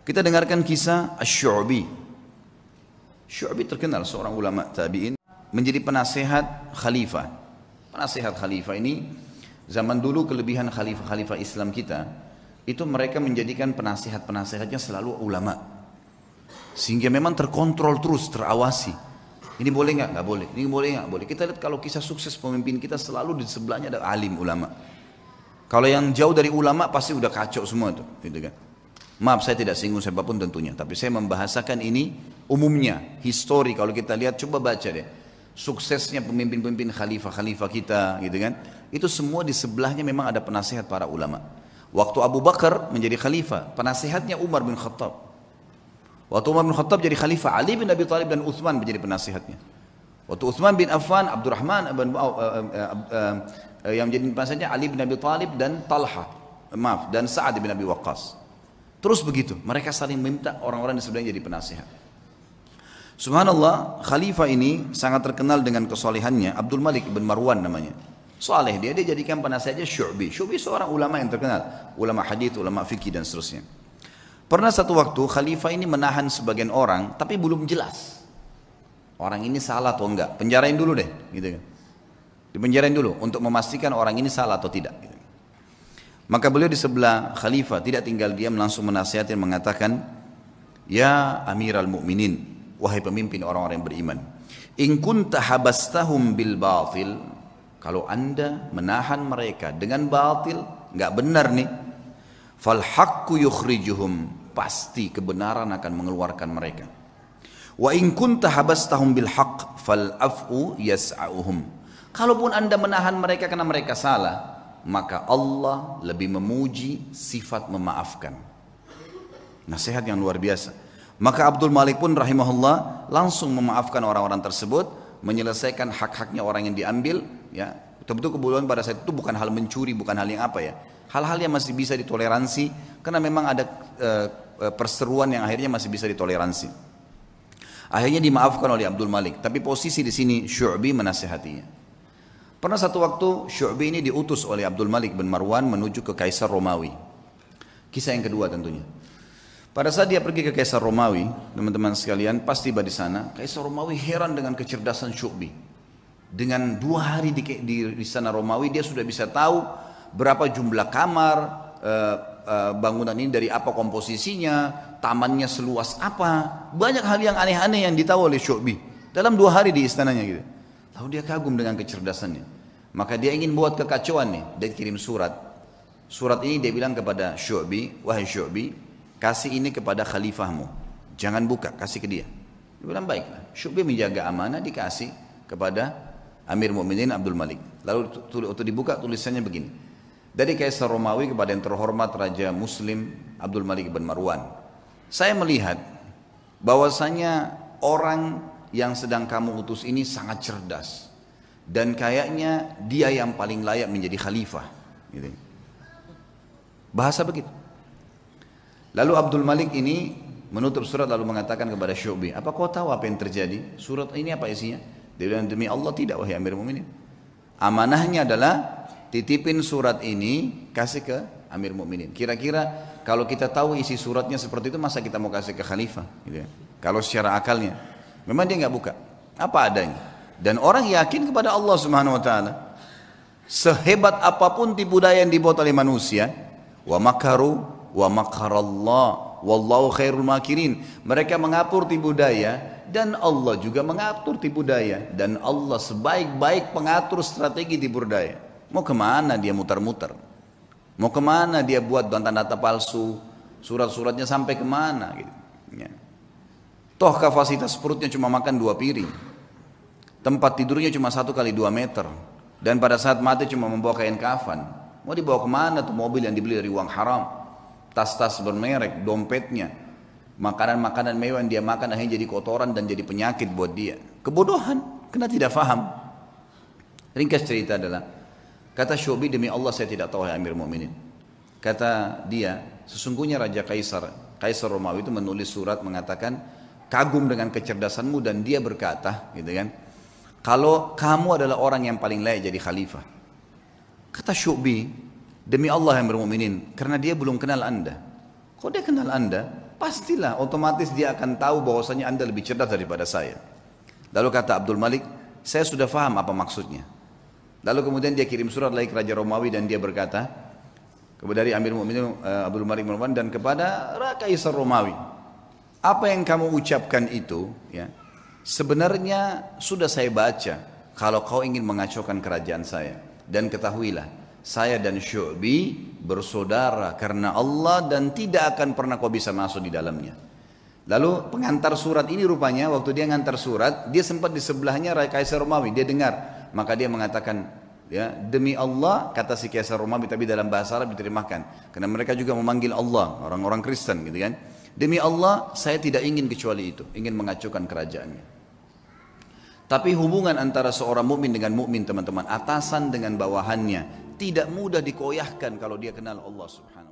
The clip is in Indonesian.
Kita dengarkan kisah Asy-Syu'bi. Syu'bi terkenal seorang ulama tabi'in, menjadi penasehat khalifah. Penasehat khalifah ini zaman dulu kelebihan khalifah-khalifah Islam kita, itu mereka menjadikan penasehat-penasehatnya selalu ulama. Sehingga memang terkontrol terus, terawasi. Ini boleh nggak? Nggak boleh. Ini boleh nggak? Boleh. Kita lihat kalau kisah sukses pemimpin kita selalu di sebelahnya ada alim ulama. Kalau yang jauh dari ulama pasti udah kacau semua tuh, gitu kan. Maaf saya tidak singgung siapapun tentunya, tapi saya membahasakan ini umumnya, histori. Kalau kita lihat coba baca deh, suksesnya pemimpin-pemimpin khalifah-khalifah kita, gitu kan. Itu semua di sebelahnya memang ada penasehat para ulama. Waktu Abu Bakar menjadi khalifah, penasehatnya Umar bin Khattab. Waktu Umar bin Khattab jadi khalifah, Ali bin Abi Thalib dan Uthman menjadi penasehatnya. Waktu Uthman bin Affan, Abdurrahman yang menjadi penasehatnya Ali bin Abi Thalib dan dan Sa'ad bin Abi Waqqas. Terus begitu, mereka saling meminta orang-orang di sebelahnya jadi penasehat. Subhanallah, khalifah ini sangat terkenal dengan kesolehannya. Abdul Malik bin Marwan namanya. Soleh dia jadikan penasehatnya Syu'bi. Syu'bi seorang ulama yang terkenal, ulama hadits, ulama fikih dan seterusnya. Pernah satu waktu khalifah ini menahan sebagian orang, tapi belum jelas orang ini salah atau enggak. Penjarain dulu deh, gitu kan. Dipenjarain dulu untuk memastikan orang ini salah atau tidak. Gitu. Maka beliau di sebelah khalifah, tidak tinggal diam, langsung menasihatin, mengatakan, ya Amiral Mu'minin, wahai pemimpin orang-orang yang beriman, in kunta habastahum bil batil, kalau anda menahan mereka dengan batil, nggak benar nih, fal haqqu yukhrijuhum, pasti kebenaran akan mengeluarkan mereka. Wa in kunta habastahum bil haqq fal af'u yas'auhum, kalaupun anda menahan mereka karena mereka salah, maka Allah lebih memuji sifat memaafkan. Nasihat yang luar biasa. Maka Abdul Malik pun rahimahullah langsung memaafkan orang-orang tersebut, menyelesaikan hak-haknya orang yang diambil, ya. Betul-betul kebutuhan pada saat itu bukan hal mencuri, bukan hal yang apa ya. Hal-hal yang masih bisa ditoleransi karena memang ada perseruan yang akhirnya masih bisa ditoleransi. Akhirnya dimaafkan oleh Abdul Malik, tapi posisi di sini Syu'bi menasihatinya. Pernah satu waktu Syu'bi ini diutus oleh Abdul Malik bin Marwan menuju ke Kaisar Romawi. Kisah yang kedua tentunya. Pada saat dia pergi ke Kaisar Romawi, teman-teman sekalian pas tiba di sana, Kaisar Romawi heran dengan kecerdasan Syu'bi. Dengan 2 hari di sana Romawi, dia sudah bisa tahu berapa jumlah kamar, bangunan ini dari apa komposisinya, tamannya seluas apa. Banyak hal yang aneh-aneh yang ditahu oleh Syu'bi dalam 2 hari di istananya gitu. Lalu dia kagum dengan kecerdasannya. Maka dia ingin buat kekacauan nih. Dia kirim surat. Surat ini dia bilang kepada Syu'bi, wahai Syu'bi, kasih ini kepada khalifahmu. Jangan buka, kasih ke dia. Dia bilang baiklah. Syu'bi menjaga amanah, dikasih kepada Amir Mu'minin Abdul Malik. Lalu waktu dibuka tulisannya begini. Dari Kaisar Romawi kepada yang terhormat Raja Muslim Abdul Malik bin Marwan. Saya melihat bahwasanya orang yang sedang kamu utus ini sangat cerdas dan kayaknya dia yang paling layak menjadi khalifah, gitu. Bahasa begitu. Lalu Abdul Malik ini menutup surat lalu mengatakan kepada Syu'bi, apa kau tahu apa yang terjadi? Surat ini apa isinya? Dia bilang, demi Allah tidak wahai Amir Mu'minin. Amanahnya adalah titipin surat ini kasih ke Amir Mu'minin. Kira-kira kalau kita tahu isi suratnya seperti itu, masa kita mau kasih ke khalifah, gitu ya? Kalau secara akalnya memang dia nggak buka, apa adanya. Dan orang yakin kepada Allah Subhanahu Wa Taala. Sehebat apapun tipu daya yang dibuat oleh manusia, wa makaru wa makarallah, wallahu khairul makirin. Mereka mengatur tipu daya dan Allah juga mengatur tipu daya. Dan Allah sebaik-baik pengatur strategi tipu daya. Mau kemana dia muter-muter? Mau kemana dia buat data-data palsu? Surat-suratnya sampai kemana? Gitu. Ya. Toh kapasitas perutnya cuma makan 2 piring. Tempat tidurnya cuma 1 kali 2 meter. Dan pada saat mati cuma membawa kain kafan. Mau dibawa kemana tuh mobil yang dibeli dari uang haram? Tas-tas bermerek, dompetnya. Makanan-makanan mewah yang dia makan akhirnya jadi kotoran dan jadi penyakit buat dia. Kebodohan, karena tidak faham. Ringkas cerita adalah, kata Syu'bi, demi Allah saya tidak tahu ya Amir Mu'minin. Kata dia, sesungguhnya Raja Kaisar Romawi itu menulis surat mengatakan, kagum dengan kecerdasanmu, dan dia berkata, gitu kan, kalau kamu adalah orang yang paling layak jadi khalifah. Kata Syu'bi, demi Allah yang bermukminin, karena dia belum kenal anda. Kok dia kenal anda? pastilah otomatis dia akan tahu bahwasanya Anda lebih cerdas daripada saya. Lalu kata Abdul Malik, saya sudah faham apa maksudnya. Lalu kemudian dia kirim surat lagi ke Raja Romawi dan dia berkata, kepada dari Amir Mu'minin Abdul Malik bin Marwan dan kepada Kaisar Romawi, apa yang kamu ucapkan itu, ya, sebenarnya sudah saya baca. Kalau kau ingin mengacaukan kerajaan saya, dan ketahuilah, saya dan Syu'bi bersaudara karena Allah dan tidak akan pernah kau bisa masuk di dalamnya. Lalu pengantar surat ini rupanya waktu dia ngantar surat, dia sempat di sebelahnya Kaisar Romawi, dia dengar. Maka dia mengatakan, ya, demi Allah, kata si Kaisar Romawi, tapi dalam bahasa Arab diterjemahkan. Karena mereka juga memanggil Allah, orang-orang Kristen gitu kan. Demi Allah, saya tidak ingin kecuali itu, ingin mengacaukan kerajaannya. Tapi hubungan antara seorang mukmin dengan mukmin, teman-teman, atasan dengan bawahannya, tidak mudah dikoyahkan kalau dia kenal Allah Subhanahu